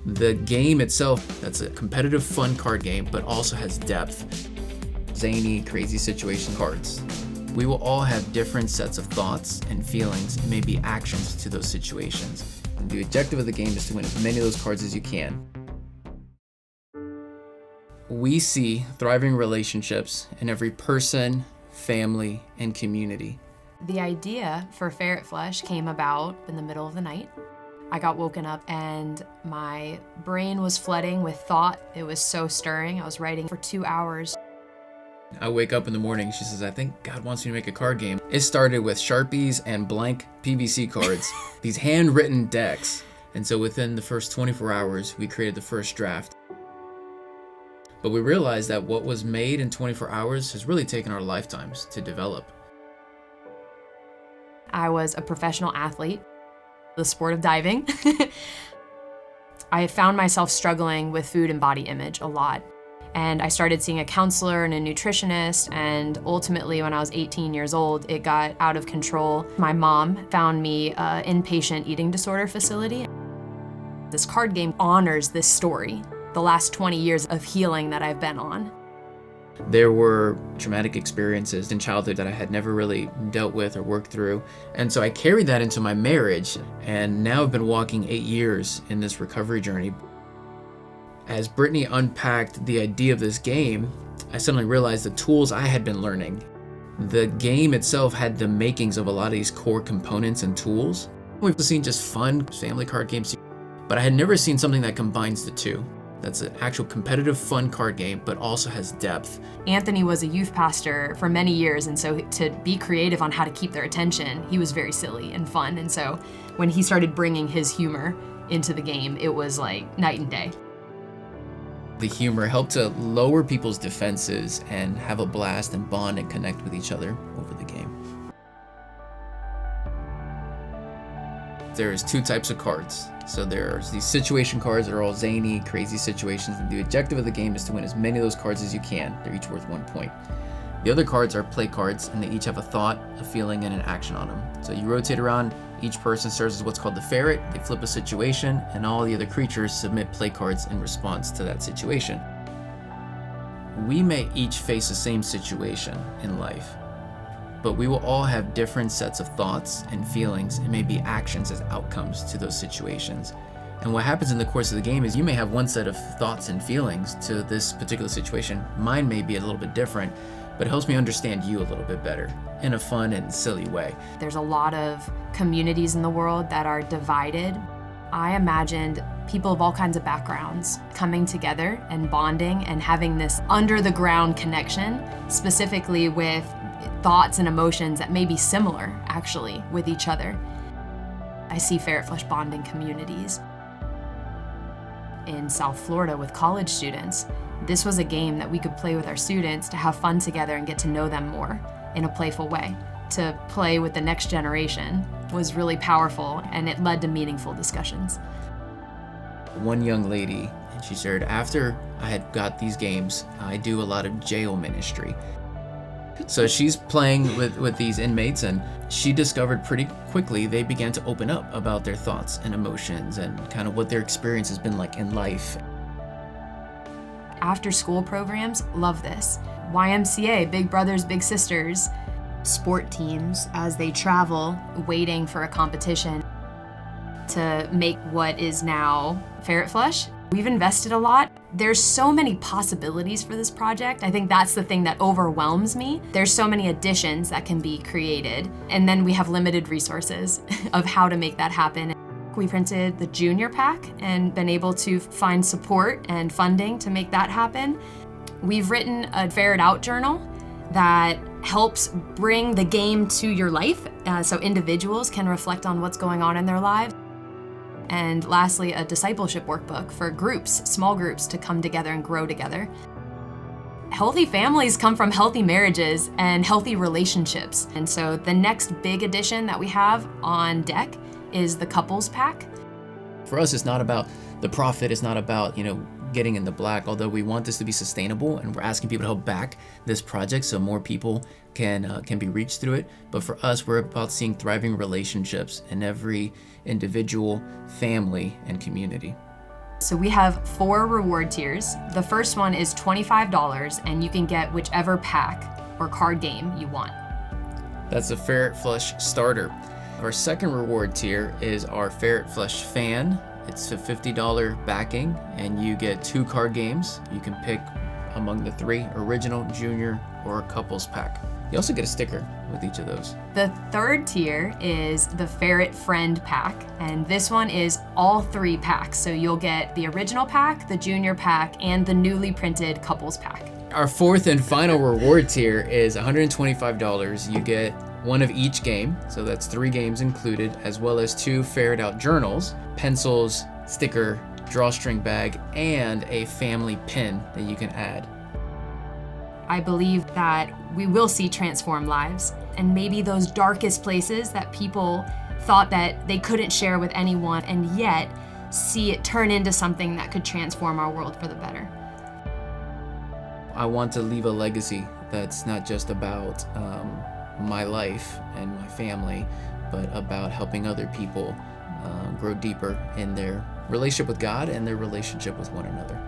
The game itself, that's a competitive, fun card game, but also has depth. Zany, crazy situation cards. We will all have different sets of thoughts and feelings, and maybe actions to those situations. And the objective of the game is to win as many of those cards as you can. We see thriving relationships in every person, family, and community. The idea for Ferret Flush came about in the middle of the night. I got woken up and my brain was flooding with thought. It was so stirring. I was writing for 2 hours. I wake up in the morning, she says, I think God wants me to make a card game. It started with Sharpies and blank PVC cards, these handwritten decks. And so within the first 24 hours, we created the first draft. But we realized that what was made in 24 hours has really taken our lifetimes to develop. I was a professional athlete, the sport of diving. I found myself struggling with food and body image a lot. And I started seeing a counselor and a nutritionist, and ultimately when I was 18 years old, it got out of control. My mom found me an inpatient eating disorder facility. This card game honors this story, the last 20 years of healing that I've been on. There were traumatic experiences in childhood that I had never really dealt with or worked through. And so I carried that into my marriage, and now I've been walking 8 years in this recovery journey. As Brittany unpacked the idea of this game, I suddenly realized the tools I had been learning. The game itself had the makings of a lot of these core components and tools. We've seen just fun family card games, but I had never seen something that combines the two. That's an actual competitive, fun card game, but also has depth. Anthony was a youth pastor for many years, and so to be creative on how to keep their attention, he was very silly and fun. And so when he started bringing his humor into the game, it was like night and day. The humor helped to lower people's defenses and have a blast and bond and connect with each other over the game. There's two types of cards. So there's these situation cards that are all zany, crazy situations, and the objective of the game is to win as many of those cards as you can. They're each worth 1 point. The other cards are play cards, and they each have a thought, a feeling, and an action on them. So you rotate around, each person serves as what's called the ferret. They flip a situation, and all the other creatures submit play cards in response to that situation. We may each face the same situation in life, but we will all have different sets of thoughts and feelings, and maybe actions as outcomes to those situations. And what happens in the course of the game is you may have one set of thoughts and feelings to this particular situation. Mine may be a little bit different, but it helps me understand you a little bit better in a fun and silly way. There's a lot of communities in the world that are divided. I imagined people of all kinds of backgrounds coming together and bonding and having this under the ground connection, specifically with thoughts and emotions that may be similar actually with each other. I see Ferret Flush bonding communities. In South Florida with college students, this was a game that we could play with our students to have fun together and get to know them more in a playful way. To play with the next generation was really powerful, and it led to meaningful discussions. One young lady, and she shared, after I had got these games, I do a lot of jail ministry. So she's playing with these inmates, and she discovered pretty quickly they began to open up about their thoughts and emotions and kind of what their experience has been like in life. After school programs, love this. YMCA, Big Brothers, Big Sisters, sport teams as they travel, waiting for a competition to make what is now Ferret Flush. We've invested a lot. There's so many possibilities for this project. I think that's the thing that overwhelms me. There's so many additions that can be created, and then we have limited resources of how to make that happen. We printed the junior pack and been able to find support and funding to make that happen. We've written a Ferret Out journal that helps bring the game to your life so individuals can reflect on what's going on in their lives. And lastly, a discipleship workbook for groups, small groups, to come together and grow together. Healthy families come from healthy marriages and healthy relationships. And so the next big addition that we have on deck is the couples pack. For us, it's not about the profit. It's not about, getting in the black, although we want this to be sustainable, and we're asking people to help back this project so more people can be reached through it. But for us, we're about seeing thriving relationships in every individual, family, and community. So we have 4 reward tiers. The first one is $25, and you can get whichever pack or card game you want. That's a Ferret Flush starter. Our second reward tier is our Ferret Flush fan. It's a $50 backing, and you get 2 card games. You can pick among the 3, original, junior, or couples pack. You also get a sticker with each of those. The third tier is the Ferret Friend Pack, and this one is all 3 packs. So you'll get the original pack, the junior pack, and the newly printed couples pack. Our fourth and final reward tier is $125. You get 1 of each game, so that's 3 games included, as well as 2 Ferret Out journals, pencils, sticker, drawstring bag, and a family pin that you can add. I believe that we will see transformed lives, and maybe those darkest places that people thought that they couldn't share with anyone, and yet see it turn into something that could transform our world for the better. I want to leave a legacy that's not just about my life and my family, but about helping other people grow deeper in their relationship with God and their relationship with one another.